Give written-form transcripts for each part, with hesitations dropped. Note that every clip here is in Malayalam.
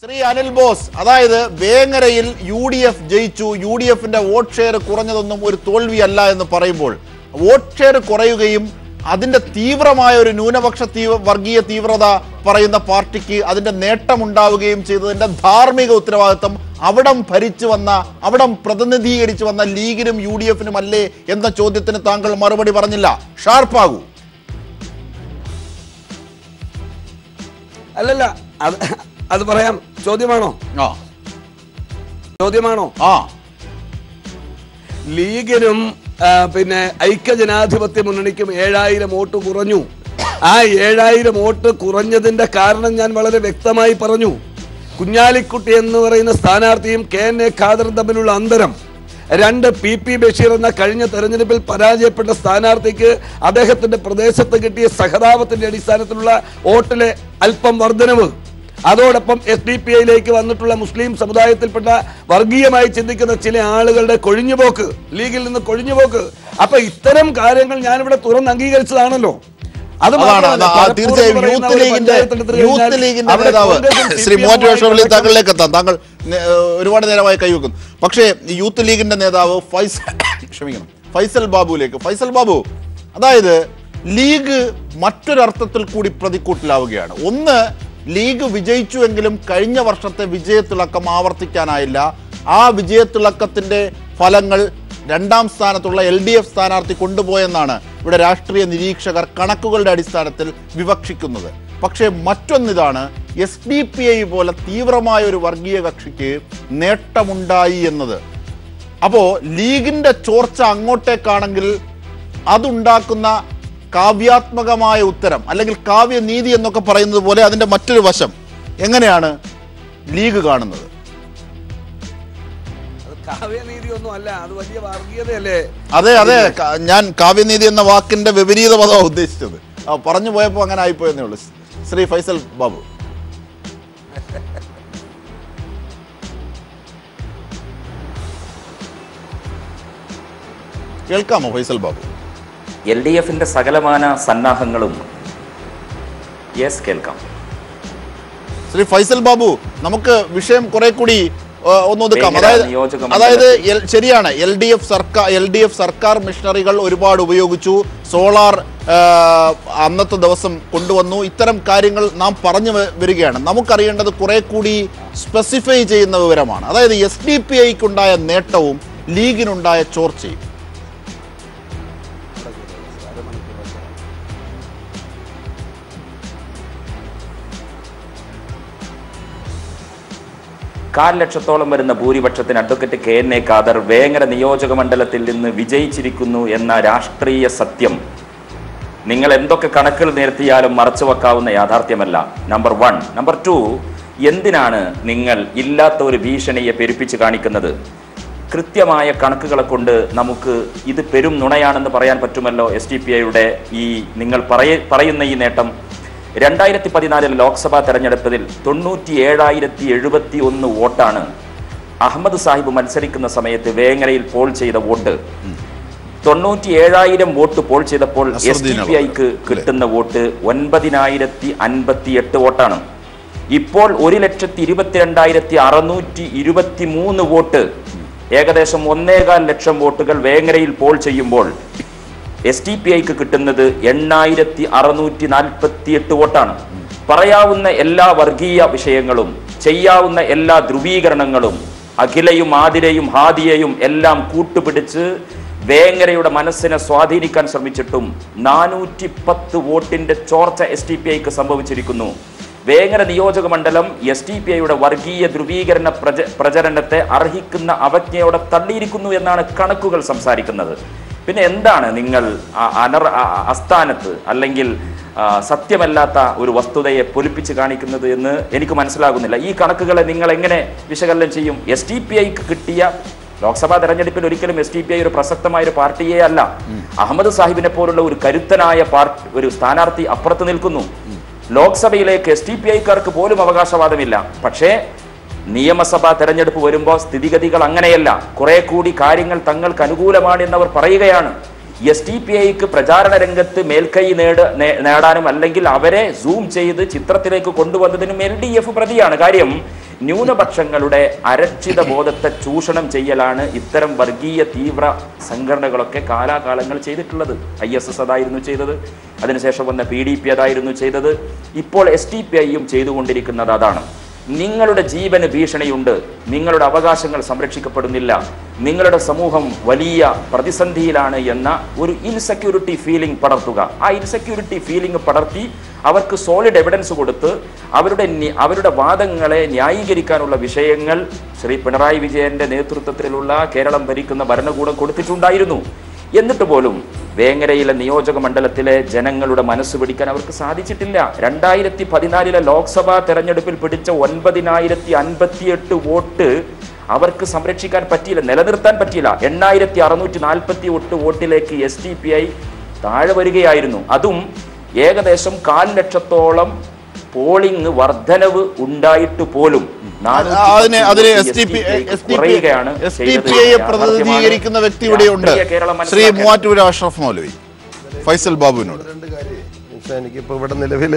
ശ്രീ അനിൽ ബോസ്, അതായത് വേങ്ങരയിൽ UDF ജയിച്ചു, UDFന്റെ വോട്ട് ഷെയർ കുറഞ്ഞതൊന്നും ഒരു തോൽവിയല്ല എന്ന് പറയുമ്പോൾ വോട്ട് ഷെയർ കുറയുകയും അതിന്റെ തീവ്രമായ ഒരു ന്യൂനപക്ഷ വർഗീയ തീവ്രത പറയുന്ന പാർട്ടിക്ക് അതിന്റെ നേട്ടമുണ്ടാവുകയും ചെയ്തതിന്റെ ധാർമ്മിക ഉത്തരവാദിത്വം അവിടം പ്രതിനിധീകരിച്ചു വന്ന ലീഗിനും UDFനും അല്ലേ എന്ന ചോദ്യത്തിന് താങ്കൾ മറുപടി പറഞ്ഞില്ല. ഷാർപ്പാകൂ. അല്ലല്ല, അത് പറയാം. ചോദ്യമാണോ? ലീഗിനും പിന്നെ ഐക്യജനാധിപത്യ മുന്നണിക്കും 7000 വോട്ട് കുറഞ്ഞു. ആ 7000 വോട്ട് കുറഞ്ഞതിന്റെ കാരണം ഞാൻ വളരെ വ്യക്തമായി പറഞ്ഞു. കുഞ്ഞാലിക്കുട്ടി എന്ന് പറയുന്ന സ്ഥാനാർത്ഥിയും KN ഖാദറും തമ്മിലുള്ള അന്തരം, 2 PP ബഷീർ എന്ന കഴിഞ്ഞ തെരഞ്ഞെടുപ്പിൽ പരാജയപ്പെട്ട സ്ഥാനാർത്ഥിക്ക് അദ്ദേഹത്തിന്റെ പ്രദേശത്ത് കിട്ടിയ സഹതാപത്തിന്റെ അടിസ്ഥാനത്തിലുള്ള വോട്ടിലെ അല്പം വർധനവ്, അതോടൊപ്പം SDPIയിലേക്ക് വന്നിട്ടുള്ള മുസ്ലിം സമുദായത്തിൽപ്പെട്ട വർഗീയമായി ചിന്തിക്കുന്ന ചില ആളുകളുടെ കൊഴിഞ്ഞുപോക്ക്, ലീഗിൽ നിന്ന് കൊഴിഞ്ഞുപോക്ക്, അപ്പൊ ഇത്തരം കാര്യങ്ങൾ ഞാനിവിടെ തുറന്ന് അംഗീകരിച്ചതാണല്ലോ. തീർച്ചയായും യൂത്ത് ലീഗിന്റെ നേതാവ് ശ്രീ മോഹൻ താങ്കളിലേക്ക് എത്താം. താങ്കൾ ഒരുപാട് നേരമായി കൈവെക്കുന്നു. പക്ഷേ യൂത്ത് ലീഗിന്റെ നേതാവ് ഫൈസൽ ബാബുവിലേക്ക്. ഫൈസൽ ബാബു, അതായത് ലീഗ് മറ്റൊരർത്ഥത്തിൽ കൂടി പ്രതിക്കൂട്ടിലാവുകയാണ്. ഒന്ന്, ലീഗ് വിജയിച്ചുവെങ്കിലും കഴിഞ്ഞ വർഷത്തെ വിജയത്തിളക്കം ആവർത്തിക്കാനായില്ല. ആ വിജയത്തിളക്കത്തിന്റെ ഫലങ്ങൾ 2ാം സ്ഥാനത്തുള്ള LDF സ്ഥാനാർത്ഥി കൊണ്ടുപോയെന്നാണ് ഇവിടെ രാഷ്ട്രീയ നിരീക്ഷകർ കണക്കുകളുടെ അടിസ്ഥാനത്തിൽ വിവക്ഷിക്കുന്നത്. പക്ഷേ മറ്റൊന്നിതാണ്, SDPI പോലെ തീവ്രമായ ഒരു വർഗീയ കക്ഷിക്ക് നേട്ടമുണ്ടായി എന്നത്. അപ്പോൾ ലീഗിന്റെ ചോർച്ച അങ്ങോട്ടേക്കാണെങ്കിൽ അതുണ്ടാക്കുന്ന കാവ്യാത്മകമായ ഉത്തരം അല്ലെങ്കിൽ കാവ്യനീതി എന്നൊക്കെ പറയുന്നത് പോലെ അതിന്റെ മറ്റൊരു വശം എങ്ങനെയാണ് ലീഗ് കാണുന്നത്? കാവ്യനീതി ഒന്നും അല്ല, അത് വലിയ വർഗീയതയല്ലേ? അതെ, ഞാൻ കാവ്യനീതി എന്ന വാക്കിന്റെ വിപരീത പദമാണ് ഉദ്ദേശിച്ചത്. പറഞ്ഞു പോയപ്പോ അങ്ങനെ ആയിപ്പോയെന്നേ ഉള്ളൂ. ശ്രീ ഫൈസൽ ബാബു. കേൾക്കാമോ ഫൈസൽ ബാബു? LDFന്റെ സകലമാന സന്നാഹങ്ങളും കേൾക്കാം. ശ്രീ ഫൈസൽ ബാബു, നമുക്ക് വിഷയം കുറെ കൂടി ഒന്നൊതുക്കാം. അതായത് ശരിയാണ്, LDF സർക്കാർ മിഷനറികൾ ഒരുപാട് ഉപയോഗിച്ചു, സോളാർ അന്നത്തെ ദിവസം കൊണ്ടുവന്നു, ഇത്തരം കാര്യങ്ങൾ നാം പറഞ്ഞു വരികയാണ്. നമുക്കറിയേണ്ടത് കുറെ കൂടി സ്പെസിഫൈ ചെയ്യുന്ന വിവരമാണ്. അതായത് SDPIക്കുണ്ടായ നേട്ടവും ലീഗിനുണ്ടായ ചോർച്ചയും. ലക്ഷത്തോളം വരുന്ന ഭൂരിപക്ഷത്തിന് അഡ്വക്കേറ്റ് KN ഖാദർ വേങ്ങര നിയോജക മണ്ഡലത്തിൽ നിന്ന് വിജയിച്ചിരിക്കുന്നു എന്ന രാഷ്ട്രീയ സത്യം നിങ്ങൾ എന്തൊക്കെ കണക്കുകൾ നിരത്തിയാലും മറച്ചു വെക്കാവുന്ന യാഥാർത്ഥ്യമല്ല. നമ്പർ 1. നമ്പർ 2, എന്തിനാണ് നിങ്ങൾ ഇല്ലാത്ത ഒരു ഭീഷണിയെ പെരുപ്പിച്ച് കാണിക്കുന്നത്? കൃത്യമായ കണക്കുകളെ കൊണ്ട് നമുക്ക് ഇത് പെരും നുണയാണെന്ന് പറയാൻ പറ്റുമല്ലോ. SDPIയുടെ ഈ നിങ്ങൾ പറയുന്ന ഈ നേട്ടം 2014 ലോക്സഭാ തെരഞ്ഞെടുപ്പിൽ 97,071 വോട്ടാണ് അഹമ്മദ് സാഹിബ് മത്സരിക്കുന്ന സമയത്ത് വേങ്ങരയിൽ പോൾ ചെയ്ത വോട്ട്. 97,000 വോട്ട് പോൾ ചെയ്തപ്പോൾ SDPIക്ക് കിട്ടുന്ന വോട്ട് 9,058 വോട്ടാണ്. ഇപ്പോൾ 1,22,623 വോട്ട്, ഏകദേശം 1.25 ലക്ഷം വോട്ടുകൾ വേങ്ങരയിൽ പോൾ ചെയ്യുമ്പോൾ SDPIക്ക് കിട്ടുന്നത് 8,648 വോട്ടാണ്. പറയാവുന്ന എല്ലാ വർഗീയ വിഷയങ്ങളും, ചെയ്യാവുന്ന എല്ലാ ധ്രുവീകരണങ്ങളും, അഖിലയും ആതിരയും ഹാദിയയും എല്ലാം കൂട്ടുപിടിച്ച് വേങ്ങരയുടെ മനസ്സിനെ സ്വാധീനിക്കാൻ ശ്രമിച്ചിട്ടും 410 വോട്ടിന്റെ ചോർച്ച SDPIക്ക് സംഭവിച്ചിരിക്കുന്നു. വേങ്ങര നിയോജക മണ്ഡലം SDPIയുടെ വർഗീയ ധ്രുവീകരണ പ്രചരണത്തെ അർഹിക്കുന്ന അവജ്ഞയോടെ തള്ളിയിരിക്കുന്നു എന്നാണ് കണക്കുകൾ സംസാരിക്കുന്നത്. പിന്നെ എന്താണ് നിങ്ങൾ അസ്ഥാനത്ത് അല്ലെങ്കിൽ സത്യമല്ലാത്ത ഒരു വസ്തുതയെ പൊലിപ്പിച്ച് കാണിക്കുന്നത് എന്ന് എനിക്ക് മനസ്സിലാകുന്നില്ല. ഈ കണക്കുകളെ നിങ്ങൾ എങ്ങനെ വിശകലനം ചെയ്യും? SDPIക്ക് കിട്ടിയ ലോക്സഭാ തെരഞ്ഞെടുപ്പിൽ ഒരിക്കലും SDPI ഒരു പ്രസക്തമായ ഒരു പാർട്ടിയേ അല്ല. അഹമ്മദ് സാഹിബിനെ പോലുള്ള ഒരു കരുത്തനായ ഒരു സ്ഥാനാർത്ഥി അപ്പുറത്ത് നിൽക്കുന്നു. ലോക്സഭയിലേക്ക് SDPIക്കാർക്ക് പോലും അവകാശവാദമില്ല. പക്ഷേ നിയമസഭാ തെരഞ്ഞെടുപ്പ് വരുമ്പോൾ സ്ഥിതിഗതികൾ അങ്ങനെയല്ല. കുറെ കൂടി കാര്യങ്ങൾ തങ്ങൾക്ക് അനുകൂലമാണ് എന്നവർ പറയുകയാണ്. SDPIക്ക് പ്രചാരണ രംഗത്ത് മേൽക്കൈ നേടാനും അല്ലെങ്കിൽ അവരെ സൂം ചെയ്ത് ചിത്രത്തിലേക്ക് കൊണ്ടുവന്നതിനും LDF പ്രതിയാണ്. കാര്യം ന്യൂനപക്ഷങ്ങളുടെ അരക്ഷിത ബോധത്തെ ചൂഷണം ചെയ്യലാണ് ഇത്തരം വർഗീയ തീവ്ര സംഘടനകളൊക്കെ കാലാകാലങ്ങൾ ചെയ്തിട്ടുള്ളത്. ISS അതായിരുന്നു ചെയ്തത്, അതിനുശേഷം വന്ന PDP അതായിരുന്നു ചെയ്തത്, ഇപ്പോൾ SDPIയും ചെയ്തുകൊണ്ടിരിക്കുന്നത് അതാണ്. നിങ്ങളുടെ ജീവന് ഭീഷണിയുണ്ട്, നിങ്ങളുടെ അവകാശങ്ങൾ സംരക്ഷിക്കപ്പെടുന്നില്ല, നിങ്ങളുടെ സമൂഹം വലിയ പ്രതിസന്ധിയിലാണ് എന്ന ഒരു ഇൻസെക്യൂരിറ്റി ഫീലിംഗ് പടർത്തുക. ആ ഇൻസെക്യൂരിറ്റി ഫീലിംഗ് പടർത്തി അവർക്ക് സോളിഡ് എവിഡൻസ് കൊടുത്ത് അവരുടെ വാദങ്ങളെ ന്യായീകരിക്കാനുള്ള വിഷയങ്ങൾ ശ്രീ പിണറായി വിജയന്റെ നേതൃത്വത്തിലുള്ള കേരളം ഭരിക്കുന്ന ഭരണകൂടം കൊടുത്തിട്ടുണ്ടായിരുന്നു. എന്നിട്ട് പോലും വേങ്ങരയിലെ നിയോജക മണ്ഡലത്തിലെ ജനങ്ങളുടെ മനസ്സ് പിടിക്കാൻ അവർക്ക് സാധിച്ചിട്ടില്ല. 2014 ലോക്സഭാ തെരഞ്ഞെടുപ്പിൽ പിടിച്ച 9058 വോട്ട് അവർക്ക് സംരക്ഷിക്കാൻ പറ്റിയില്ല, നിലനിർത്താൻ പറ്റിയില്ല. 8648 വോട്ടിലേക്ക് SDPI താഴെ വരികയായിരുന്നു. അതും ഏകദേശം 4 ലക്ഷത്തോളം പോളിംഗ് വർധനവ് ഉണ്ടായിട്ട് പോലും പ്രതിനിധീകരിക്കുന്ന വ്യക്തി ഇവിടെയുണ്ട്, ശ്രീ മൂവാറ്റുപുഴ അഷ്റഫ് മൗലവി. ഫൈസൽ ബാബുവിനോട് എനിക്കിപ്പോൾ ഇവിടെ നിലവിൽ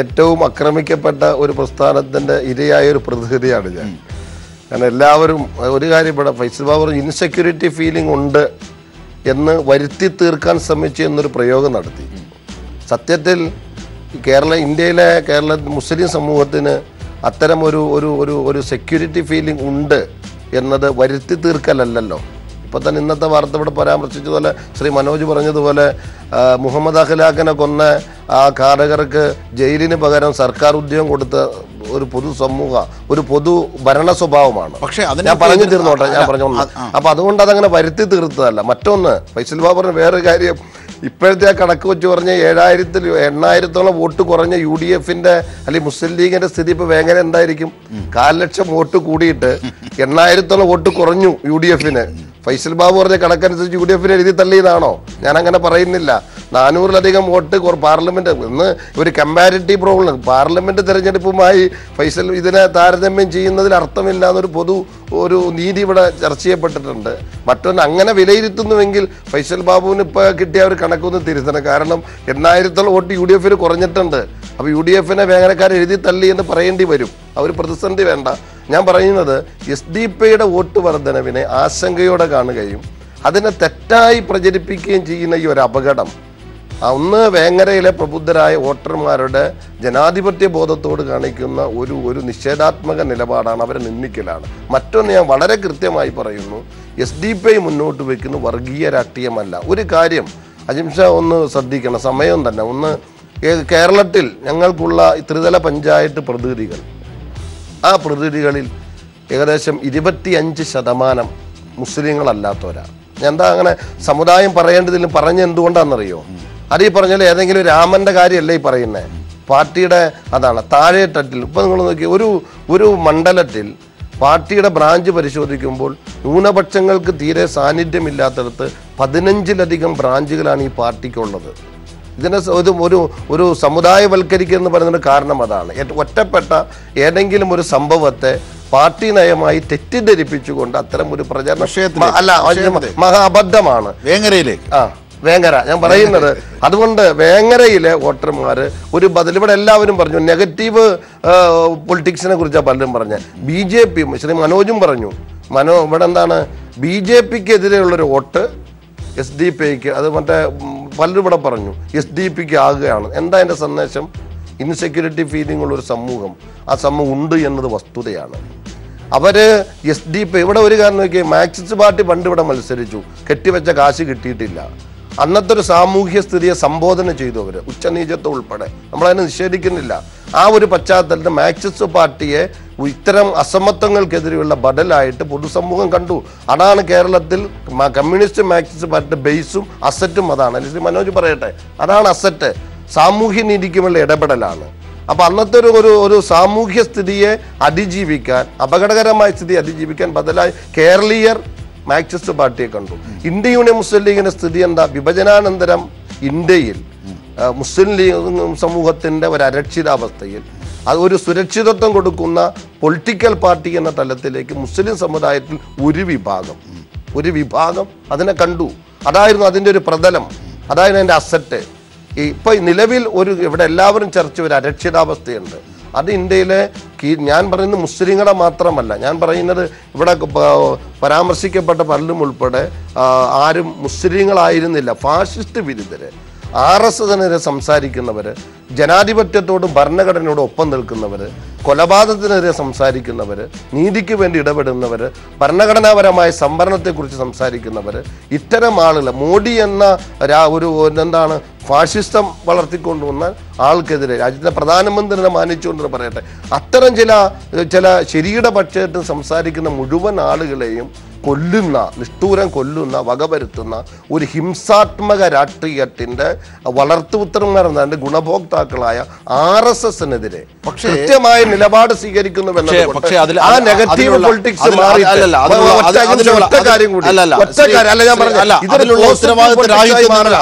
ഏറ്റവും ആക്രമിക്കപ്പെട്ട ഒരു പ്രസ്ഥാനത്തിന്റെ ഇരയായ ഒരു പ്രതിനിധിയാണ് ഞാൻ. കാരണം എല്ലാവരും ഒരു കാര്യം ഇവിടെ ഫൈസൽ ബാബു ഇൻസെക്യൂരിറ്റി ഫീലിംഗ് ഉണ്ട് എന്ന് വരുത്തി തീർക്കാൻ ശ്രമിച്ചു എന്നൊരു പ്രയോഗം നടത്തി. സത്യത്തിൽ ഇന്ത്യയിലെ കേരള മുസ്ലിം സമൂഹത്തിന് അത്തരം ഒരു സെക്യൂരിറ്റി ഫീലിംഗ് ഉണ്ട് എന്നത് വരുത്തി തീർക്കലല്ലോ. ഇപ്പോൾ തന്നെ ഇന്നത്തെ വാർത്ത ഇവിടെ പരാമർശിച്ചതുപോലെ ശ്രീ മനോജ് പറഞ്ഞതുപോലെ മുഹമ്മദ് അഖ്ലാഖിനെ കൊന്ന ആ ഘാതകർക്ക് ജയിലിന് പകരം സർക്കാർ ഉദ്യോഗം കൊടുത്ത ഒരു പൊതു ഭരണ സ്വഭാവമാണ്. പക്ഷേ ഞാൻ പറഞ്ഞു തീർന്നോട്ടെ, ഞാൻ പറഞ്ഞു. അപ്പൊ അതുകൊണ്ട് അതങ്ങനെ വരുത്തി തീർത്തതല്ല. മറ്റൊന്ന് ഫൈസൽ ബാബു പറഞ്ഞ വേറൊരു കാര്യം, ഇപ്പോഴത്തെ ആ കണക്ക് വെച്ച് പറഞ്ഞ 8,000-ഓളം വോട്ട് കുറഞ്ഞ UDFന്റെ അല്ലെങ്കിൽ മുസ്ലിം ലീഗിന്റെ സ്ഥിതി ഇപ്പൊ വേങ്ങര എന്തായിരിക്കും? 4 ലക്ഷം വോട്ട് കൂടിയിട്ട് 8,000-ഓളം വോട്ട് കുറഞ്ഞു UDFന്. ഫൈസൽ ബാബു പറഞ്ഞ കണക്കനുസരിച്ച് UDFന് എഴുതി തള്ളിയതാണോ? ഞാൻ അങ്ങനെ പറയുന്നില്ല. 400-ലധികം വോട്ട് പാർലമെന്റ് ഇന്ന് ഒരു കമ്പാരിറ്റീവ് പ്രോബ്ലം പാർലമെന്റ് തെരഞ്ഞെടുപ്പുമായി ഫൈസൽ ഇതിനെ താരതമ്യം ചെയ്യുന്നതിൽ അർത്ഥമില്ല എന്നൊരു നീതി ഇവിടെ ചർച്ച ചെയ്യപ്പെട്ടിട്ടുണ്ട്. മറ്റൊന്ന് അങ്ങനെ വിലയിരുത്തുന്നുവെങ്കിൽ ഫൈസൽ ബാബുവിന് ഇപ്പൊ കിട്ടിയ ഒരു കണക്കൊന്ന് തിരുത്തണം. കാരണം 8,000-ഓളം വോട്ട് UDFന് കുറഞ്ഞിട്ടുണ്ട്. അപ്പൊ UDFനെ വേങ്ങരക്കാർ എഴുതി തള്ളി എന്ന് പറയേണ്ടി വരും. അവർ പ്രതിസന്ധി വേണ്ട. ഞാൻ പറയുന്നത് SDPIയുടെ വോട്ട് വർധനവിനെ ആശങ്കയോടെ കാണുകയും അതിനെ തെറ്റായി പ്രചരിപ്പിക്കുകയും ചെയ്യുന്ന ഈ ഒരു അപകടം ഒന്ന് വേങ്ങരയിലെ പ്രബുദ്ധരായ വോട്ടർമാരുടെ ജനാധിപത്യ ബോധത്തോട് കാണിക്കുന്ന ഒരു നിഷേധാത്മക നിലപാടാണ്, അവരെ നിന്ദിക്കലാണ്. മറ്റൊന്ന് ഞാൻ വളരെ കൃത്യമായി പറയുന്നു, SDPI മുന്നോട്ട് വയ്ക്കുന്ന വർഗീയ രാഷ്ട്രീയമല്ല. ഒരു കാര്യം അജിംഷ ഒന്ന് ശ്രദ്ധിക്കണം, സമയം തന്നെ ഒന്ന്. കേരളത്തിൽ ഞങ്ങൾക്കുള്ള ത്രിതല പഞ്ചായത്ത് പ്രതിനിധികൾ, ആ പ്രതിനിധികളിൽ ഏകദേശം 25% മുസ്ലിങ്ങളല്ലാത്തവരാണ്. എന്താ അങ്ങനെ സമുദായം പറയേണ്ടതിലും പറഞ്ഞ എന്തുകൊണ്ടാണെന്നറിയോ? അതീ പറഞ്ഞാൽ ഏതെങ്കിലും രാമന്റെ കാര്യമല്ലേ ഈ പറയുന്നത്, പാർട്ടിയുടെ അതാണ് താഴെത്തട്ടിൽ. ഇപ്പൊ നിങ്ങൾ നോക്കി ഒരു മണ്ഡലത്തിൽ പാർട്ടിയുടെ ബ്രാഞ്ച് പരിശോധിക്കുമ്പോൾ ന്യൂനപക്ഷങ്ങൾക്ക് തീരെ സാന്നിധ്യമില്ലാത്തടത്ത് 15-ലധികം ബ്രാഞ്ചുകളാണ് ഈ പാർട്ടിക്കുള്ളത്. ഇതിനെ ഒരു സമുദായവൽക്കരിക്കുക എന്ന് പറയുന്നതിന് കാരണം അതാണ്. ഒറ്റപ്പെട്ട ഏതെങ്കിലും ഒരു സംഭവത്തെ പാർട്ടി നയമായി തെറ്റിദ്ധരിപ്പിച്ചുകൊണ്ട് അത്തരം ഒരു പ്രചരണം മഹാ അബദ്ധമാണ്. വേങ്ങര ഞാൻ പറയുന്നത്. അതുകൊണ്ട് വേങ്ങരയിലെ വോട്ടർമാര് ഒരു ബദൽ, ഇവിടെ എല്ലാവരും പറഞ്ഞു നെഗറ്റീവ് പൊളിറ്റിക്സിനെ കുറിച്ചാണ് പലരും പറഞ്ഞത്. BJP ശ്രീ മനോജും പറഞ്ഞു, ഇവിടെ എന്താണ് BJPക്ക് എതിരെയുള്ളൊരു വോട്ട് SDPIക്ക്, അത് മറ്റേ പലരും ഇവിടെ പറഞ്ഞു SDPക്ക് ആകുകയാണ്. എന്താ എൻ്റെ സന്ദേശം? ഇൻസെക്യൂരിറ്റി ഫീലിംഗ് ഉള്ളൊരു സമൂഹം, ആ സമൂഹം ഉണ്ട് എന്നത് വസ്തുതയാണ്. അവര് SDPI ഇവിടെ ഒരു കാരണം നോക്കിയാൽ മാർക്സിസ്റ്റ് പാർട്ടി പണ്ട് ഇവിടെ മത്സരിച്ചു, കെട്ടിവെച്ച കാശ് കിട്ടിയിട്ടില്ല. അന്നത്തെ ഒരു സാമൂഹ്യ സ്ഥിതിയെ സംബോധന ചെയ്തു അവർ, ഉച്ചനീചത്വം ഉൾപ്പെടെ, നമ്മളതിനെ നിഷേധിക്കുന്നില്ല. ആ ഒരു പശ്ചാത്തലത്തിൽ മാർക്സിസ്റ്റ് പാർട്ടിയെ ഇത്തരം അസമത്വങ്ങൾക്കെതിരെയുള്ള ബദലായിട്ട് പൊതുസമൂഹം കണ്ടു. അതാണ് കേരളത്തിൽ കമ്മ്യൂണിസ്റ്റ് മാർക്സിസ്റ്റ് പാർട്ടിയുടെ ബേസും അസറ്റും അതാണ്. അല്ലെങ്കിൽ മനോജ് പറയട്ടെ, അതാണ് അസറ്റ്. സാമൂഹ്യ നീതിക്കുമുള്ള ഇടപെടലാണ്. അപ്പൊ അന്നത്തെ ഒരു സാമൂഹ്യ സ്ഥിതിയെ അതിജീവിക്കാൻ, അപകടകരമായ സ്ഥിതിയെ അതിജീവിക്കാൻ ബദലായി കേരളീയർ മാർക്സിസ്റ്റ് പാർട്ടിയെ കണ്ടു. ഇന്ത്യ യൂണിയൻ മുസ്ലിം ലീഗിന്റെ സ്ഥിതി എന്താ? വിഭജനാനന്തരം ഇന്ത്യയിൽ മുസ്ലിം ലീഗ് സമൂഹത്തിന്റെ ഒരു അരക്ഷിതാവസ്ഥയിൽ അത് ഒരു സുരക്ഷിതത്വം കൊടുക്കുന്ന പൊളിറ്റിക്കൽ പാർട്ടി എന്ന തലത്തിലേക്ക് മുസ്ലിം സമുദായത്തിൽ ഒരു വിഭാഗം അതിനെ കണ്ടു. അതായിരുന്നു അതിൻ്റെ ഒരു പ്രതലം, അതായിരുന്നു അതിൻ്റെ അസറ്റ്. ഇപ്പൊ നിലവിൽ ഇവിടെ എല്ലാവരും ചർച്ച ഒരു അരക്ഷിതാവസ്ഥയുണ്ട്. അത് ഇന്ത്യയിലെ ഞാൻ പറയുന്നത് മുസ്ലിങ്ങളെ മാത്രമല്ല, ഞാൻ പറയുന്നത് ഇവിടെ പരാമർശിക്കപ്പെട്ട പലരും ഉൾപ്പെടെ ആരും മുസ്ലിങ്ങളായിരുന്നില്ല. ഫാഷിസ്റ്റ് വിരുദ്ധര്, RSSനെതിരെ സംസാരിക്കുന്നവര്, ജനാധിപത്യത്തോടും ഭരണഘടനയോടും ഒപ്പം നിൽക്കുന്നവര്, കൊലപാതകത്തിനെതിരെ സംസാരിക്കുന്നവര്, നീതിക്ക് വേണ്ടി ഇടപെടുന്നവര്, ഭരണഘടനാപരമായ സംവരണത്തെക്കുറിച്ച് സംസാരിക്കുന്നവര്, ഇത്തരം ആളുകൾ മോഡി എന്ന എന്താണ് ഫാഷിസം വളർത്തിക്കൊണ്ടുവന്ന ആൾക്കെതിരെ രാജ്യത്തെ പ്രധാനമന്ത്രിനെ മാനിച്ചുകൊണ്ട് പറയട്ടെ, അത്തരം ചില ശരിയുടെ പക്ഷത്ത് സംസാരിക്കുന്ന മുഴുവൻ ആളുകളെയും കൊല്ലുന്ന, നിഷ്ഠൂരം കൊല്ലുന്ന, വകവരുത്തുന്ന ഒരു ഹിംസാത്മക രാഷ്ട്രീയത്തിന്റെ വളർത്തുപുത്രന്മാർ എന്നതിന്റെ ഗുണഭോക്താക്കളായ RSSനെതിരെ കൃത്യമായ നിലപാട് സ്വീകരിക്കുന്നു. ആ നെഗറ്റീവ് പൊളിറ്റിക്സ്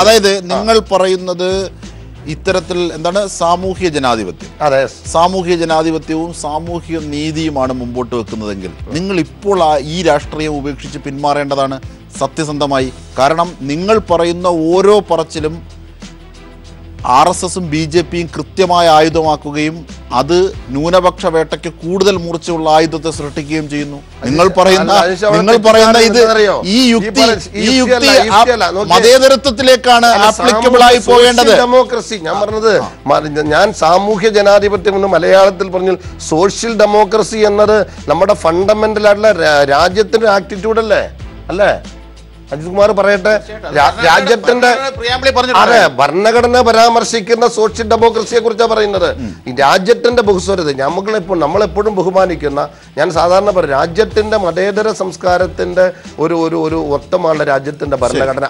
അതായത് നിങ്ങൾ പറയുന്നത് ഇത്തരത്തിൽ എന്താണ് സാമൂഹ്യ ജനാധിപത്യം, സാമൂഹ്യ ജനാധിപത്യവും സാമൂഹ്യ നീതിയുമാണ് മുമ്പോട്ട് വെക്കുന്നതെങ്കിൽ നിങ്ങൾ ഇപ്പോൾ ഈ രാഷ്ട്രീയം ഉപേക്ഷിച്ച് പിന്മാറേണ്ടതാണ് സത്യസന്ധമായി. കാരണം നിങ്ങൾ പറയുന്ന ഓരോ പറച്ചിലും RSSും BJPയും കൃത്യമായ ആയുധമാക്കുകയും അത് ന്യൂനപക്ഷ വേട്ടയ്ക്ക് കൂടുതൽ മൂർച്ചയുള്ള ആയുധത്തെ സൃഷ്ടിക്കുകയും ചെയ്യുന്നു. നിങ്ങൾ പറയുന്ന ഇത് ഈ യുക്തി മതേതരത്വത്തിലേക്കാണ് ആപ്ലിക്കബിൾ ആയി പോകേണ്ടത്. ഡെമോക്രസി ഞാൻ പറഞ്ഞത്, ഞാൻ സാമൂഹ്യ ജനാധിപത്യം എന്ന് മലയാളത്തിൽ പറഞ്ഞു. സോഷ്യൽ ഡെമോക്രസി എന്നത് നമ്മുടെ ഫണ്ടമെന്റൽ ആയിട്ടുള്ള രാജ്യത്തിന്റെ ആറ്റിറ്റ്യൂഡല്ലേ, അല്ലേ? അജിത് കുമാർ പറയട്ടെ. രാജ്യത്തിന്റെ അതെ ഭരണഘടന പരാമർശിക്കുന്ന സോഷ്യൽ ഡെമോക്രസിയെ കുറിച്ചാണ് പറയുന്നത്. ഈ രാജ്യത്തിന്റെ ബഹുസ്വരത നമ്മളെപ്പോഴും ബഹുമാനിക്കുന്ന, ഞാൻ സാധാരണ പറയും, രാജ്യത്തിന്റെ മതേതര സംസ്കാരത്തിന്റെ ഒരു ഒത്തമാണ് രാജ്യത്തിന്റെ ഭരണഘടന.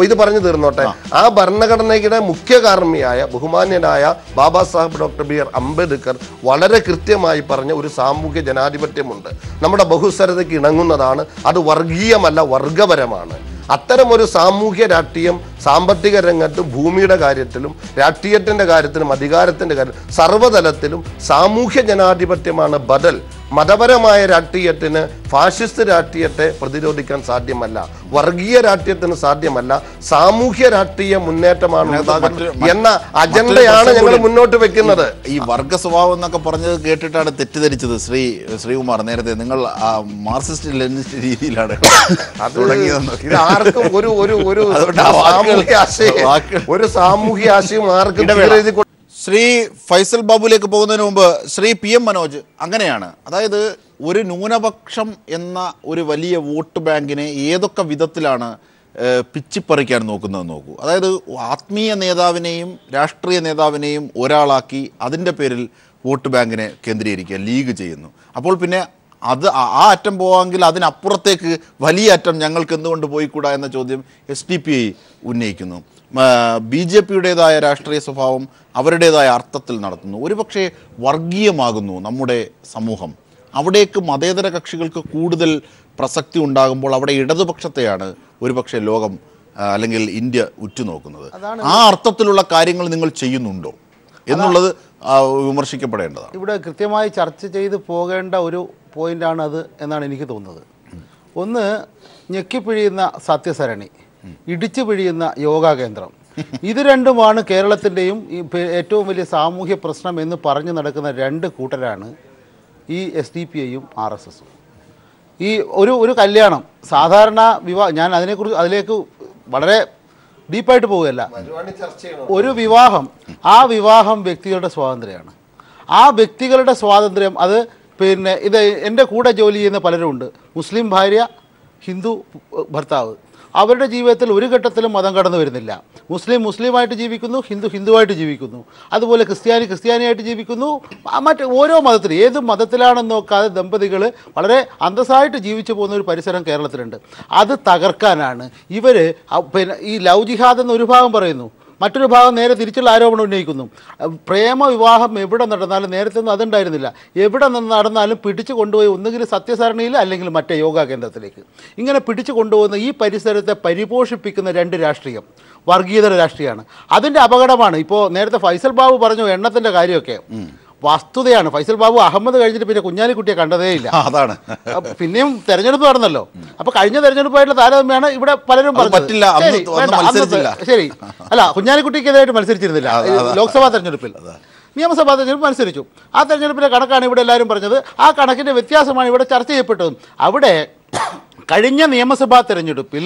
ഇത് പറഞ്ഞു തീർന്നോട്ടെ. ആ ഭരണഘടനയുടെ മുഖ്യ കാർമ്മിയായ ബഹുമാന്യനായ ബാബാ സാഹിബ് ഡോക്ടർ BR അംബേദ്കർ വളരെ കൃത്യമായി പറഞ്ഞ ഒരു സാമൂഹ്യ ജനാധിപത്യമുണ്ട്. നമ്മുടെ ബഹുസ്വരതയ്ക്ക് ഇണങ്ങുന്നതാണ്. അത് വർഗീയമല്ല, വർഗപരമാണ്. അത്തരം ഒരു സാമൂഹ്യ രാഷ്ട്രീയം സാമ്പത്തിക രംഗത്തും ഭൂമിയുടെ കാര്യത്തിലും രാഷ്ട്രീയത്തിന്റെ കാര്യത്തിലും അധികാരത്തിന്റെ കാര്യത്തിലും സർവ്വതലത്തിലും സാമൂഹ്യ ജനാധിപത്യമാണ് ബദൽ. മതപരമായ രാഷ്ട്രീയത്തിന് ഫാഷിസ്റ്റ് രാഷ്ട്രീയത്തെ പ്രതിരോധിക്കാൻ സാധ്യമല്ല, വർഗീയ രാഷ്ട്രീയത്തിന് സാധ്യമല്ല. സാമൂഹ്യ രാഷ്ട്രീയ മുന്നേറ്റമാണ് എന്ന അജണ്ടയാണ് ഞങ്ങൾ മുന്നോട്ട് വെക്കുന്നത്. ഈ വർഗ സ്വഭാവം എന്നൊക്കെ പറഞ്ഞത് കേട്ടിട്ടാണ് തെറ്റിദ്ധരിച്ചത് ശ്രീകുമാർ. നേരത്തെ നിങ്ങൾ മാർക്സിസ്റ്റ് ലെനിനിസ്റ്റ് രീതിയിലാണ് ഇത് ആർക്കും ഒരു സാമൂഹ്യ ആശയം ആർക്കും. ശ്രീ ഫൈസൽ ബാബുലേക്ക് പോകുന്നതിന് മുമ്പ് ശ്രീ PM മനോജ്, അങ്ങനെയാണ്, അതായത് ഒരു ന്യൂനപക്ഷം എന്ന ഒരു വലിയ വോട്ട് ബാങ്കിനെ ഏതൊക്കെ വിധത്തിലാണ് പിച്ചിപ്പറിക്കാൻ നോക്കുന്നതെന്ന് നോക്കൂ. അതായത് ആത്മീയ നേതാവിനെയും രാഷ്ട്രീയ നേതാവിനെയും ഒരാളാക്കി അതിൻ്റെ പേരിൽ വോട്ട് ബാങ്കിനെ കേന്ദ്രീകരിക്കുക, ലീഗ് ചെയ്യുന്നു. അപ്പോൾ പിന്നെ അത് ആ അറ്റം പോവാമെങ്കിൽ അതിനപ്പുറത്തേക്ക് വലിയ അറ്റം ഞങ്ങൾക്ക് എന്തുകൊണ്ട് പോയിക്കൂടാ എന്ന ചോദ്യം SDPI ഉന്നയിക്കുന്നു. BJPയുടേതായ രാഷ്ട്രീയ സ്വഭാവം അവരുടേതായ അർത്ഥത്തിൽ നടത്തുന്നു. ഒരുപക്ഷെ വർഗീയമാകുന്നു നമ്മുടെ സമൂഹം. അവിടേക്ക് മതേതര കക്ഷികൾക്ക് കൂടുതൽ പ്രസക്തി ഉണ്ടാകുമ്പോൾ അവിടെ ഇടതുപക്ഷത്തെയാണ് ഒരുപക്ഷെ ലോകം അല്ലെങ്കിൽ ഇന്ത്യ ഉറ്റുനോക്കുന്നത്. ആ അർത്ഥത്തിലുള്ള കാര്യങ്ങൾ നിങ്ങൾ ചെയ്യുന്നുണ്ടോ എന്നുള്ളത് വിമർശിക്കപ്പെടേണ്ടതാണ്. ഇവിടെ കൃത്യമായി ചർച്ച ചെയ്ത് പോകേണ്ട ഒരു പോയിന്റാണ് അത് എന്നാണ് എനിക്ക് തോന്നുന്നത്. ഒന്ന്, ഞെക്കിപ്പിഴിയുന്ന സത്യസരണി, ഇടിച്ചു പിഴിയുന്ന യോഗാ കേന്ദ്രം, ഇത് രണ്ടുമാണ് കേരളത്തിൻ്റെയും ഏറ്റവും വലിയ സാമൂഹ്യ പ്രശ്നം എന്ന് പറഞ്ഞു നടക്കുന്ന രണ്ട് കൂട്ടരാണ് ഈ SDPIയും RSSും. ഈ ഒരു കല്യാണം സാധാരണ ഞാൻ അതിലേക്ക് വളരെ ഡീപ്പായിട്ട് പോവുകയല്ല. ഒരു വിവാഹം, ആ വിവാഹം വ്യക്തികളുടെ സ്വാതന്ത്ര്യമാണ്. ആ വ്യക്തികളുടെ സ്വാതന്ത്ര്യം അത് ഇത് എൻ്റെ കൂടെ ജോലി ചെയ്യുന്ന പലരുമുണ്ട്. മുസ്ലിം ഭാര്യ, ഹിന്ദു ഭർത്താവ്. അവരുടെ ജീവിതത്തിൽ ഒരു ഘട്ടത്തിലും മതം കടന്നു വരുന്നില്ല. മുസ്ലിമായിട്ട് ജീവിക്കുന്നു, ഹിന്ദുവായിട്ട് ജീവിക്കുന്നു, അതുപോലെ ക്രിസ്ത്യാനിയായിട്ട് ജീവിക്കുന്നു. മറ്റ് ഓരോ മതത്തിലും ഏത് മതത്തിലാണെന്ന് നോക്കാതെ ദമ്പതികൾ വളരെ അന്തസ്സായിട്ട് ജീവിച്ചു പോകുന്ന ഒരു പരിസരം കേരളത്തിലുണ്ട്. അത് തകർക്കാനാണ് ഇവർ ഈ ലവ് ജിഹാദ് എന്ന് ഒരു ഭാഗം പറയുന്നു, മറ്റൊരു ഭാഗം നേരെ തിരിച്ചുള്ള ആരോപണം ഉന്നയിക്കുന്നു. പ്രേമ വിവാഹം എവിടെ നടന്നാലും, നേരത്തെ ഒന്നും അതുണ്ടായിരുന്നില്ല, എവിടെ നിന്ന് നടന്നാലും പിടിച്ചു കൊണ്ടുപോയി ഒന്നുകിൽ സത്യസരണിയിൽ അല്ലെങ്കിൽ മറ്റേ യോഗാ കേന്ദ്രത്തിലേക്ക് ഇങ്ങനെ പിടിച്ചു കൊണ്ടുപോകുന്ന ഈ പരിസരത്തെ പരിപോഷിപ്പിക്കുന്ന രണ്ട് രാഷ്ട്രീയം വർഗീയതര രാഷ്ട്രീയമാണ്. അതിൻ്റെ അപകടമാണ്. ഇപ്പോൾ നേരത്തെ ഫൈസൽ ബാബു പറഞ്ഞു എണ്ണത്തിൻ്റെ കാര്യമൊക്കെ വസ്തുതയാണ്. ഫൈസൽ ബാബു അഹമ്മദ് കഴിഞ്ഞിട്ട് പിന്നെ കുഞ്ഞാലിക്കുട്ടിയെ കണ്ടതേ ഇല്ല. അതാണ് പിന്നെയും തെരഞ്ഞെടുപ്പ് നടന്നല്ലോ. അപ്പൊ കഴിഞ്ഞ തെരഞ്ഞെടുപ്പായിട്ടുള്ള താരതമ്യമാണ് ഇവിടെ പലരും പറഞ്ഞത്. ശരി, അല്ല കുഞ്ഞാലിക്കുട്ടിക്കെതിരായിട്ട് മത്സരിച്ചിരുന്നില്ല ലോക്സഭാ തെരഞ്ഞെടുപ്പിൽ. നിയമസഭാ തെരഞ്ഞെടുപ്പ് മത്സരിച്ചു. ആ തെരഞ്ഞെടുപ്പിൻ്റെ കണക്കാണ് ഇവിടെ എല്ലാവരും പറഞ്ഞത്. ആ കണക്കിൻ്റെ വ്യത്യാസമാണ് ഇവിടെ ചർച്ച ചെയ്യപ്പെട്ടതും. അവിടെ കഴിഞ്ഞ നിയമസഭാ തെരഞ്ഞെടുപ്പിൽ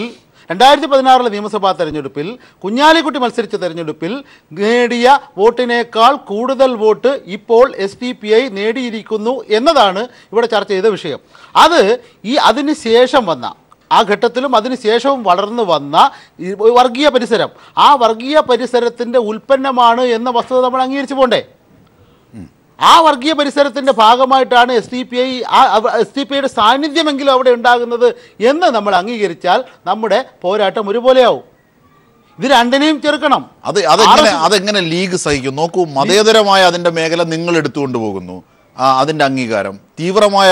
2016 നിയമസഭാ തെരഞ്ഞെടുപ്പിൽ കുഞ്ഞാലിക്കുട്ടി മത്സരിച്ച തെരഞ്ഞെടുപ്പിൽ നേടിയ വോട്ടിനേക്കാൾ കൂടുതൽ വോട്ട് ഇപ്പോൾ SDPI നേടിയിരിക്കുന്നു എന്നതാണ് ഇവിടെ ചർച്ച ചെയ്ത വിഷയം. അത് അതിന് ശേഷം വന്ന ആ ഘട്ടത്തിലും അതിനുശേഷവും വളർന്നു വന്ന വർഗീയ പരിസരം, ആ വർഗീയ പരിസരത്തിൻ്റെ ഉൽപ്പന്നമാണ് എന്ന വസ്തുത നമ്മൾ അംഗീകരിച്ചു പോണ്ടേ? ആ വർഗീയ പരിസരത്തിൻ്റെ ഭാഗമായിട്ടാണ് SDPIയുടെ സാന്നിധ്യമെങ്കിലും അവിടെ ഉണ്ടാകുന്നത് എന്ന് നമ്മൾ അംഗീകരിച്ചാൽ നമ്മുടെ പോരാട്ടം ഒരുപോലെയാവും. ഇത് രണ്ടിനെയും ചെറുക്കണം. അതെങ്ങനെ ലീഗ് സഹിക്കും? നോക്കൂ, മതേതരമായ അതിൻ്റെ മേഖല നിങ്ങൾ എടുത്തുകൊണ്ട് പോകുന്നു, അതിന്റെ അംഗീകാരം തീവ്രമായ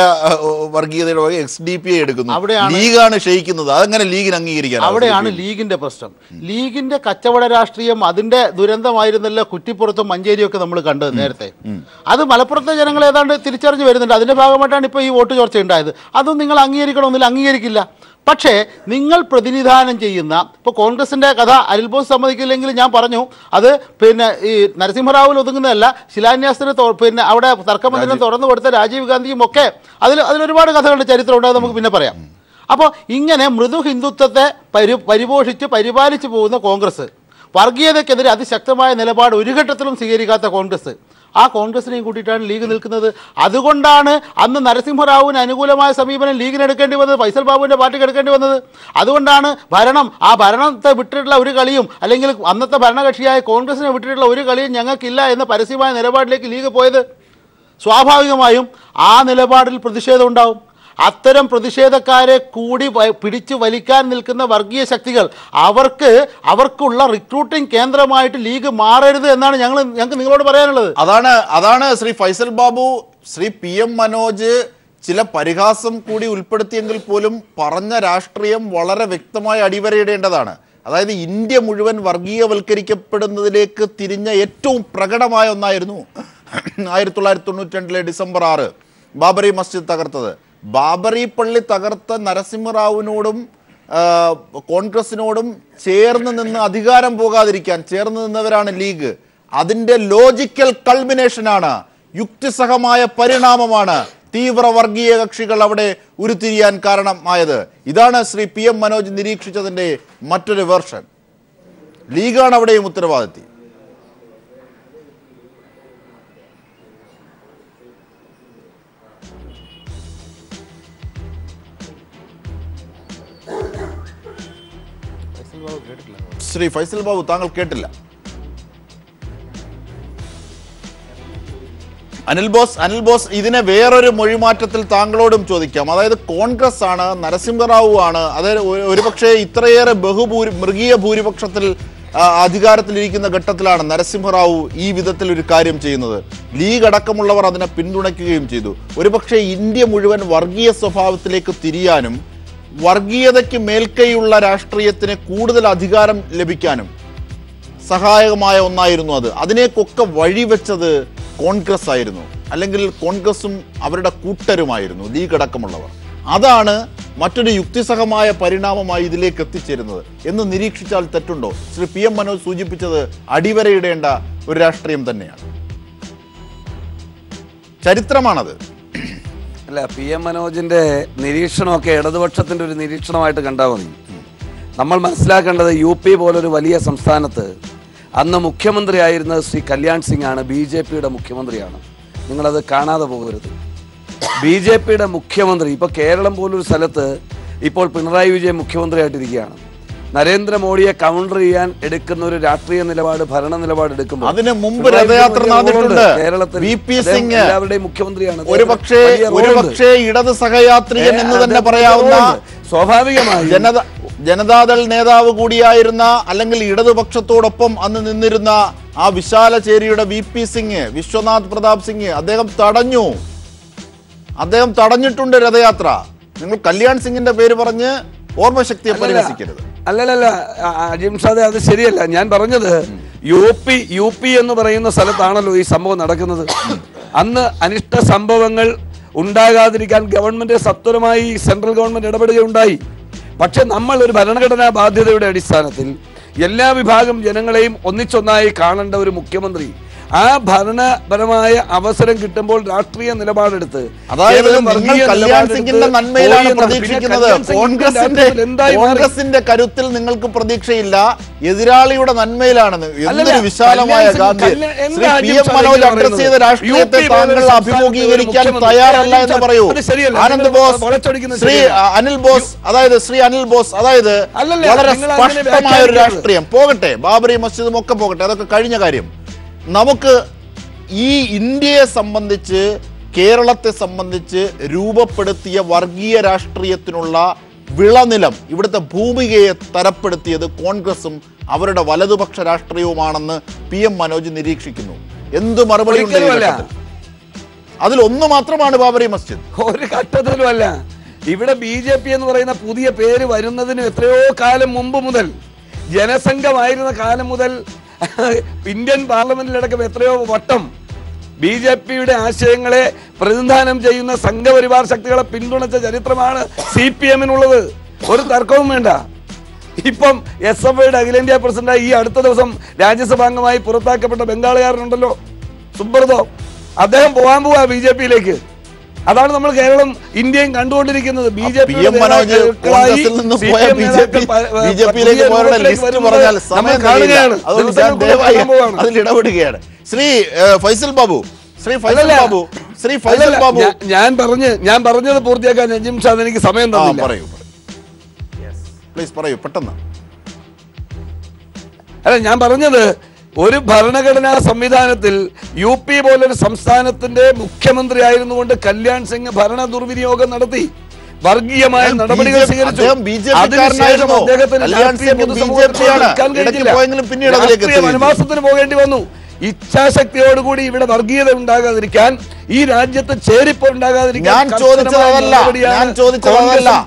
വർഗീയതയുടെ SDPI എടുക്കുന്നു, ലീഗാണ് ക്ഷയിക്കുന്നത്. അതെങ്ങനെ ലീഗിന് അംഗീകരിക്കാൻ? അവിടെയാണ് ലീഗിന്റെ പ്രശ്നം. ലീഗിന്റെ കച്ചവട രാഷ്ട്രീയം അതിന്റെ ദുരന്തമായിരുന്നല്ലോ കുറ്റിപ്പുറത്തും മഞ്ചേരിയൊക്കെ നമ്മൾ കണ്ടത് നേരത്തെ. അത് മലപ്പുറത്തെ ജനങ്ങൾ ഏതാണ്ട് തിരിച്ചറിഞ്ഞു വരുന്നുണ്ട്. അതിന്റെ ഭാഗമായിട്ടാണ് ഇപ്പോൾ ഈ വോട്ട് ചോർച്ച ഉണ്ടായത്. അതും നിങ്ങൾ അംഗീകരിക്കണമെന്നില്ല, അംഗീകരിക്കില്ല. പക്ഷേ നിങ്ങൾ പ്രതിനിധാനം ചെയ്യുന്ന ഇപ്പോൾ കോൺഗ്രസിൻ്റെ കഥ അനിൽ ബോസ് സമ്മതിക്കില്ലെങ്കിൽ ഞാൻ പറഞ്ഞു, അത് ഈ നരസിംഹറാവുവിൽ ഒതുങ്ങുന്നതല്ല, ശിലാന്യാസത്തിന് അവിടെ തർക്കമന്ദിരം തുറന്നു കൊടുത്ത രാജീവ് ഗാന്ധിയും ഒക്കെ അതിലൊരുപാട് കഥകളുടെ ചരിത്രമുണ്ട്, അത് നമുക്ക് പിന്നെ പറയാം. അപ്പോൾ ഇങ്ങനെ മൃദു ഹിന്ദുത്വത്തെ പരിപോഷിച്ച് പരിപാലിച്ചു പോകുന്ന കോൺഗ്രസ്, വർഗീയതയ്ക്കെതിരെ അതിശക്തമായ നിലപാട് ഒരു ഘട്ടത്തിലും സ്വീകരിക്കാത്ത കോൺഗ്രസ്, ആ കോൺഗ്രസിനെയും കൂട്ടിയിട്ടാണ് ലീഗ് നിൽക്കുന്നത്. അതുകൊണ്ടാണ് അന്ന് നരസിംഹറാവുവിന് അനുകൂലമായ സമീപനം ലീഗിന് എടുക്കേണ്ടി വന്നത്, ഫൈസൽ ബാബുവിൻ്റെ പാർട്ടിക്ക് എടുക്കേണ്ടി വന്നത്. അതുകൊണ്ടാണ് ആ ഭരണത്തെ വിട്ടിട്ടുള്ള ഒരു കളിയും, അല്ലെങ്കിൽ അന്നത്തെ ഭരണകക്ഷിയായ കോൺഗ്രസിനെ വിട്ടിട്ടുള്ള ഒരു കളിയും ഞങ്ങൾക്കില്ല എന്ന പരസ്യമായ നിലപാടിലേക്ക് ലീഗ് പോയത്. സ്വാഭാവികമായും ആ നിലപാടിൽ പ്രതിഷേധം ഉണ്ടാവും. അത്തരം പ്രതിഷേധക്കാരെ കൂടി പിടിച്ചു വലിക്കാൻ നിൽക്കുന്ന വർഗീയ ശക്തികൾ അവർക്കുള്ള റിക്രൂട്ടിംഗ് കേന്ദ്രമായിട്ട് ലീഗ് മാറരുത് എന്നാണ് ഞങ്ങൾക്ക് നിങ്ങളോട് പറയാനുള്ളത്. അതാണ് ശ്രീ ഫൈസൽ ബാബു, ശ്രീ PM മനോജ് ചില പരിഹാസം കൂടി ഉൾപ്പെടുത്തിയെങ്കിൽ പോലും പറഞ്ഞ രാഷ്ട്രീയം വളരെ വ്യക്തമായി അടിവരയിടേണ്ടതാണ്. അതായത് ഇന്ത്യ മുഴുവൻ വർഗീയവൽക്കരിക്കപ്പെടുന്നതിലേക്ക് തിരിഞ്ഞ ഏറ്റവും പ്രകടമായ ഒന്നായിരുന്നു 1992 ഡിസംബർ 6 ബാബറി മസ്ജിദ് തകർത്തത്. ബാബറി പള്ളി തകർത്ത നരസിംഹറാവുവിനോടും കോൺഗ്രസിനോടും ചേർന്ന് നിന്ന് അധികാരം പോകാതിരിക്കാൻ ചേർന്ന് നിന്നവരാണ് ലീഗ്. അതിൻ്റെ ലോജിക്കൽ കൾമിനേഷനാണ്, യുക്തിസഹമായ പരിണാമമാണ് തീവ്ര വർഗീയ കക്ഷികൾ അവിടെ ഉരുത്തിരിയാൻ കാരണമായത്. ഇതാണ് ശ്രീ PM മനോജ് നിരീക്ഷിച്ചതിൻ്റെ മറ്റൊരു വേർഷൻ. ലീഗാണ് അവിടെയും ഉത്തരവാദിത്തി. ശ്രീ ഫൈസൽ ബാബു, താങ്കൾ കേട്ടില്ല. അനിൽ ബോസ് ഇതിനെ വേറൊരു മൊഴിമാറ്റത്തിൽ താങ്കളോടും ചോദിക്കാം. അതായത് കോൺഗ്രസ് ആണ്, നരസിംഹറാവു ആണ്, അതായത് ഒരുപക്ഷെ ഇത്രയേറെ മൃഗീയ ഭൂരിപക്ഷത്തിൽ അധികാരത്തിലിരിക്കുന്ന ഘട്ടത്തിലാണ് നരസിംഹറാവു ഈ വിധത്തിൽ ഒരു കാര്യം ചെയ്യുന്നത്. ലീഗ് അടക്കമുള്ളവർ അതിനെ പിന്തുണയ്ക്കുകയും ചെയ്തു. ഒരുപക്ഷെ ഇന്ത്യ മുഴുവൻ വർഗീയ സ്വഭാവത്തിലേക്ക് തിരിയാനും വർഗീയതയ്ക്ക് മേൽക്കൈയുള്ള രാഷ്ട്രീയത്തിന് കൂടുതൽ അധികാരം ലഭിക്കാനും സഹായകമായ ഒന്നായിരുന്നു അത്. അതിനേക്കൊക്കെ വഴിവെച്ചത് കോൺഗ്രസ് ആയിരുന്നു, അല്ലെങ്കിൽ കോൺഗ്രസും അവരുടെ കൂട്ടരുമായിരുന്നു, ലീഗ് അടക്കമുള്ളവർ. അതാണ് മറ്റൊരു യുക്തിസഹമായ പരിണാമമായി ഇതിലേക്ക് എത്തിച്ചേരുന്നത് എന്ന് നിരീക്ഷിച്ചാൽ തെറ്റുണ്ടോ? ശ്രീ PM മനോജ് സൂചിപ്പിച്ചത് അടിവരയിടേണ്ട ഒരു രാഷ്ട്രീയം തന്നെയാണ്, ചരിത്രമാണത്. അല്ല, PM മനോജിൻ്റെ നിരീക്ഷണമൊക്കെ ഇടതുപക്ഷത്തിൻ്റെ ഒരു നിരീക്ഷണമായിട്ട് കണ്ടാൽ മതി. നമ്മൾ മനസ്സിലാക്കേണ്ടത് UP പോലൊരു വലിയ സംസ്ഥാനത്ത് അന്ന് മുഖ്യമന്ത്രിയായിരുന്നത് ശ്രീ കല്യാൺ സിംഗ് ആണ്, BJPയുടെ മുഖ്യമന്ത്രിയാണ്. നിങ്ങളത് കാണാതെ പോകരുത്. BJPയുടെ മുഖ്യമന്ത്രി ഇപ്പോൾ കേരളം പോലൊരു സ്ഥലത്ത് ഇപ്പോൾ പിണറായി വിജയൻ മുഖ്യമന്ത്രിയായിട്ടിരിക്കുകയാണ്. നരേന്ദ്രമോദിയെ കൗണ്ടർ ചെയ്യാൻ എടുക്കുന്ന ഒരു രാഷ്ട്രീയ നിലപാട്, ഭരണ നിലപാട് എടുക്കുമ്പോൾ അതിന് മുമ്പ് രഥയാത്ര നടന്നിട്ടുണ്ട്. കേരളത്തിൽ എല്ലാവരുടെയും മുഖ്യമന്ത്രിയാണ്. ഒരുപക്ഷേ ഇടത് സഹയാത്രികൻ എന്ന് തന്നെ പറയാവുന്ന, സ്വാഭാവികമായി ജനതാദൾ നേതാവ് കൂടിയായിരുന്ന, അല്ലെങ്കിൽ ഇടതുപക്ഷത്തോടൊപ്പം അന്ന് നിന്നിരുന്ന ആ വിശാല ചേരിയുടെ VP സിംഗ്, വിശ്വനാഥ് പ്രതാപ് സിംഗ്, അദ്ദേഹം തടഞ്ഞിട്ടുണ്ട് രഥയാത്ര. നിങ്ങൾ കല്യാൺ സിംഗിന്റെ പേര് പറഞ്ഞ് ഓർമ്മശക്തിയെ പരിഹസിക്കരുത്. അല്ലല്ല അജിംഷാദെ, അത് ശരിയല്ല. ഞാൻ പറഞ്ഞത് UP എന്ന് പറയുന്ന സ്ഥലത്താണല്ലോ ഈ സംഭവം നടക്കുന്നത്. അന്ന് അനിഷ്ട സംഭവങ്ങൾ ഉണ്ടാകാതിരിക്കാൻ ഗവൺമെന്റ് സത്വരമായി സെൻട്രൽ ഗവൺമെന്റ് ഇടപെടുകയുണ്ടായി. പക്ഷെ നമ്മൾ ഒരു ഭരണഘടനാ ബാധ്യതയുടെ അടിസ്ഥാനത്തിൽ എല്ലാ വിഭാഗം ജനങ്ങളെയും ഒന്നിച്ചൊന്നായി കാണേണ്ട ഒരു മുഖ്യമന്ത്രി ആ ഭരണപരമായ അവസരം കിട്ടുമ്പോൾ രാഷ്ട്രീയ നിലപാടെടുത്ത് അതായത് നിങ്ങൾ കല്യാൺ സിംഗിന്റെ നന്മയിലാണ് പ്രതീക്ഷിക്കുന്നത്. കോൺഗ്രസിന്റെ കരുത്തിൽ നിങ്ങൾക്ക് പ്രതീക്ഷയില്ല, എതിരാളിയുടെ നന്മയിലാണെന്ന്. എന്തൊരു വിശാലമായ ഗാന്ധി. ശ്രീ PM മനോജ് അഡ്രസ് ചെയ്ത രാഷ്ട്രീയത്തെ താങ്കൾ അഭിമുഖീകരിക്കാൻ തയ്യാറല്ല എന്ന് പറയൂ. ആനന്ദ് ബോസ്, ശ്രീ അനിൽ ബോസ്, അതായത് വളരെ സ്പഷ്ടമായ ഒരു രാഷ്ട്രീയം പോകട്ടെ, ബാബറി മസ്ജിദും ഒക്കെ പോകട്ടെ, അതൊക്കെ കഴിഞ്ഞ കാര്യം. നമുക്ക് ഈ ഇന്ത്യയെ സംബന്ധിച്ച്, കേരളത്തെ സംബന്ധിച്ച് രൂപപ്പെടുത്തിയ വർഗീയ രാഷ്ട്രീയത്തിനുള്ള വിളനിലം, ഇവിടുത്തെ ഭൂമികയെ തരപ്പെടുത്തിയത് കോൺഗ്രസും അവരുടെ വലതുപക്ഷ രാഷ്ട്രീയവുമാണെന്ന് PM മനോജ് നിരീക്ഷിക്കുന്നു. എന്ത് മറുപടി അതിലൊന്ന് മാത്രമാണ് ബാബറി മസ്ജിദ്. ഒരു ഘട്ടത്തിലുമല്ല. ഇവിടെ BJP എന്ന് പറയുന്ന പുതിയ പേര് വരുന്നതിന് എത്രയോ കാലം മുമ്പ് മുതൽ, ജനസംഘമായിരുന്ന കാലം മുതൽ ഇന്ത്യൻ പാർലമെന്റിലടക്കം എത്രയോ വട്ടം BJPയുടെ ആശയങ്ങളെ പ്രതിനിധാനം ചെയ്യുന്ന സംഘപരിവാർ ശക്തികളെ പിന്തുണച്ച ചരിത്രമാണ് CPM-നുള്ളത്. ഒരു തർക്കവും വേണ്ട. ഇപ്പം SFIയുടെ അഖിലേന്ത്യാ പ്രസിഡന്റായി ഈ അടുത്ത ദിവസം രാജ്യസഭാംഗമായി പുറത്താക്കപ്പെട്ട ബംഗാളുകാരനുണ്ടല്ലോ, സുബ്രതോ, അദ്ദേഹം പോകാൻ പോവാ BJP-യിലേക്ക്. അതാണ് നമ്മൾ കേരളം ഇന്ത്യയും കണ്ടുകൊണ്ടിരിക്കുന്നത്. BJP ഇടപെടുകയാണ്. ശ്രീ ഫൈസൽ ബാബു, ഞാൻ പറഞ്ഞത് പൂർത്തിയാക്കാൻ നജീം ഷാദ് എനിക്ക് സമയം തന്നില്ല. പറയൂ പെട്ടെന്ന്. അല്ല, ഞാൻ പറഞ്ഞത് ഒരു ഭരണഘടനാ സംവിധാനത്തിൽ UP പോലൊരു സംസ്ഥാനത്തിന്റെ മുഖ്യമന്ത്രി ആയിരുന്നുകൊണ്ട് കല്യാൺ സിംഗ് ഭരണ ദുർവിനിയോഗം നടത്തി, വർഗീയമായ നടപടികൾ സ്വീകരിച്ചു. അതിനുശേഷം അദ്ദേഹത്തിന് വനവാസത്തിന് പോകേണ്ടി വന്നു. ഇച്ഛാശക്തിയോടുകൂടി ഇവിടെ വർഗീയത ഉണ്ടാകാതിരിക്കാൻ, ഈ രാജ്യത്ത് ചേരിപ്പ് ഉണ്ടാകാതിരിക്കാൻ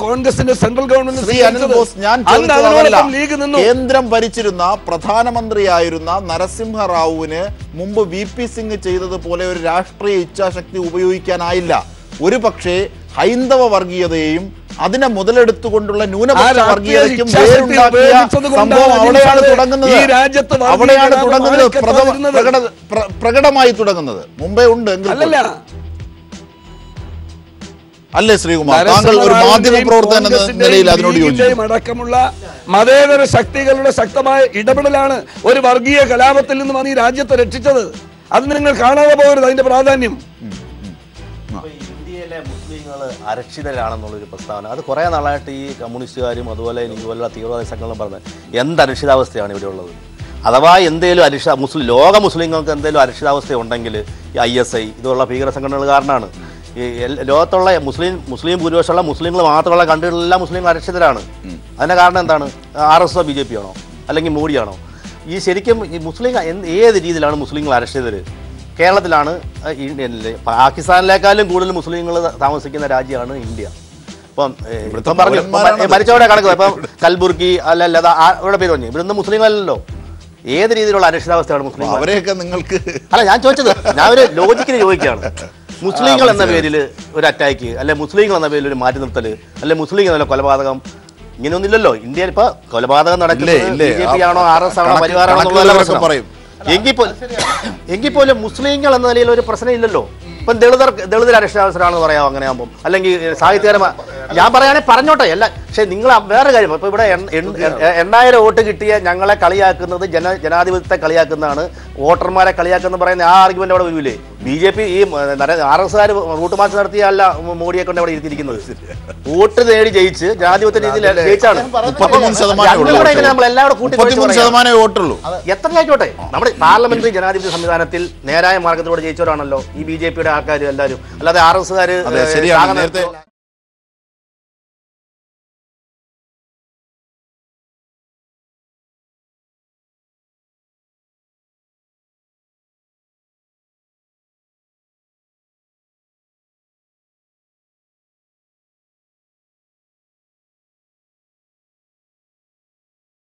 കോൺഗ്രസിന്റെ സെൻട്രൽ ഗവൺമെന്റ് ലീഗ് നിന്നു. കേന്ദ്രം ഭരിച്ചിരുന്ന പ്രധാനമന്ത്രിയായിരുന്ന നരസിംഹറാവുവിന് മുമ്പ് VP സിംഗ് ചെയ്തതുപോലെ ഒരു രാഷ്ട്രീയ ഇച്ഛാശക്തി ഉപയോഗിക്കാനായില്ല. ഒരു പക്ഷേ ഹൈന്ദവ വർഗീയതയെയും അതിനെ മുതലെടുത്തുകൊണ്ടുള്ള ന്യൂനപക്ഷ വർഗീയതയ്ക്കും വേരുണ്ടാക്കിയ സംഭവം അവിടെയാണ് തുടങ്ങുന്നത്. പ്രകടമായി തുടങ്ങുന്നത്. മുമ്പേ ഉണ്ട് അല്ലേ ശ്രീകുമാർ? താങ്കൾ ഒരു മാധ്യമ പ്രവർത്തകൻ എന്ന നിലയിൽ അതിനോട് യോജിക്കുന്നു. അടക്കമുള്ള മതേതര ശക്തികളുടെ ശക്തമായ ഇടപെടലാണ് ഒരു വർഗീയ കലാപത്തിൽ നിന്നും ഈ രാജ്യത്തെ രക്ഷിച്ചത്. അത് നിങ്ങൾ കാണാതെ പോകരുത് അതിന്റെ പ്രാധാന്യം. മുസ്ലിങ്ങൾ അരക്ഷിതരാണെന്നുള്ളൊരു പ്രസ്താവന അത് കുറേ നാളായിട്ട് ഈ കമ്മ്യൂണിസ്റ്റുകാരും അതുപോലെ ഇതുപോലുള്ള തീവ്രവാദ സംഘങ്ങളും പറഞ്ഞത് എന്ത് അരക്ഷിതാവസ്ഥയാണ് ഇവിടെ ഉള്ളത്. അഥവാ എന്തേലും ലോക മുസ്ലിങ്ങൾക്ക് എന്തെങ്കിലും അരക്ഷിതാവസ്ഥ ഉണ്ടെങ്കിൽ ഈ ISI ഇതുള്ള ഭീകര സംഘടനകൾ കാരണമാണ്. ഈ ലോകത്തുള്ള മുസ്ലിം ഭൂരിപക്ഷമുള്ള മുസ്ലിങ്ങൾ മാത്രമുള്ള കൺട്രികളിലെല്ലാം മുസ്ലിങ്ങൾ അരക്ഷിതരാണ്. അതിൻ്റെ കാരണം എന്താണ്? RSS BJP ആണോ അല്ലെങ്കിൽ മോഡിയാണോ? ഈ ശരിക്കും ഈ മുസ്ലിം ഏത് രീതിയിലാണ് മുസ്ലിങ്ങൾ അരക്ഷിതർ? കേരളത്തിലാണ്, പാകിസ്ഥാനിലേക്കാളും കൂടുതൽ മുസ്ലിങ്ങൾ താമസിക്കുന്ന രാജ്യമാണ് ഇന്ത്യ. ഇപ്പം പറഞ്ഞു മരിച്ചവരുടെ കണക്ക് ഇപ്പം കൽബുർഗി അല്ല അവരുടെ പേര് പറഞ്ഞു, ഇവരൊന്നും മുസ്ലിങ്ങളല്ലല്ലോ. ഏത് രീതിയിലുള്ള അരക്ഷിതാവസ്ഥയാണ് മുസ്ലിം? അവരെയൊക്കെ നിങ്ങൾക്ക് അല്ല, ഞാൻ ചോദിച്ചത്, ഞാൻ ഒരു ലോജിക്കിന് ചോദിക്കുകയാണ്. മുസ്ലിങ്ങൾ എന്ന പേരിൽ ഒരു അറ്റാക്ക്, അല്ലെ മുസ്ലിങ്ങൾ എന്ന പേരിൽ ഒരു മാറ്റി നിർത്തൽ, അല്ലെ മുസ്ലിം എന്നുള്ള കൊലപാതകം, ഇങ്ങനെയൊന്നുമില്ലല്ലോ. ഇന്ത്യയിൽ ഇപ്പൊ കൊലപാതകം നടക്കുന്നത് BJP ആണോ RSS ആണോ പരിവാറാണോ പറയും. എങ്കിൽ പോലും മുസ്ലിങ്ങൾ എന്ന നിലയിൽ ഒരു പ്രശ്നമില്ലല്ലോ. ഇപ്പം ദളിതർ അരക്ഷിതാവസ്ഥരാണെന്ന് പറയാം അങ്ങനെ ആകുമ്പോൾ, അല്ലെങ്കിൽ സാഹിത്യപരമായ ഞാൻ പറയുകയാണെങ്കിൽ പറഞ്ഞോട്ടെ അല്ല. പക്ഷേ നിങ്ങൾ വേറെ കാര്യം, ഇപ്പോൾ ഇവിടെ 8000 വോട്ട് കിട്ടിയ ഞങ്ങളെ കളിയാക്കുന്നത് ജനാധിപത്യത്തെ കളിയാക്കുന്നതാണ്, വോട്ടർമാരെ കളിയാക്കുന്ന പറയുന്ന ആ ആർഗ്യുമെന്റ് അവിടെ വരൂലേ? BJP ഈ RSS റൂട്ട് മാർച്ച് നടത്തിയ അല്ല മോഡിയെ കൊണ്ട് അവിടെ ഇരുത്തിയിരിക്കുന്നത്. വോട്ട് നേടി ജയിച്ച് ജനാധിപത്യ രീതിയിൽ ജയിച്ചാണ്. നമ്മൾ എല്ലാവരും കൂട്ടി എത്ര ആയിക്കോട്ടെ, നമ്മുടെ പാർലമെന്ററി ജനാധിപത്യ സംവിധാനത്തിൽ നേരായ മാർഗത്തിലൂടെ ജയിച്ചവരാണല്ലോ ഈ BJPയുടെ ആൾക്കാർ എല്ലാവരും, അല്ലാതെ RSS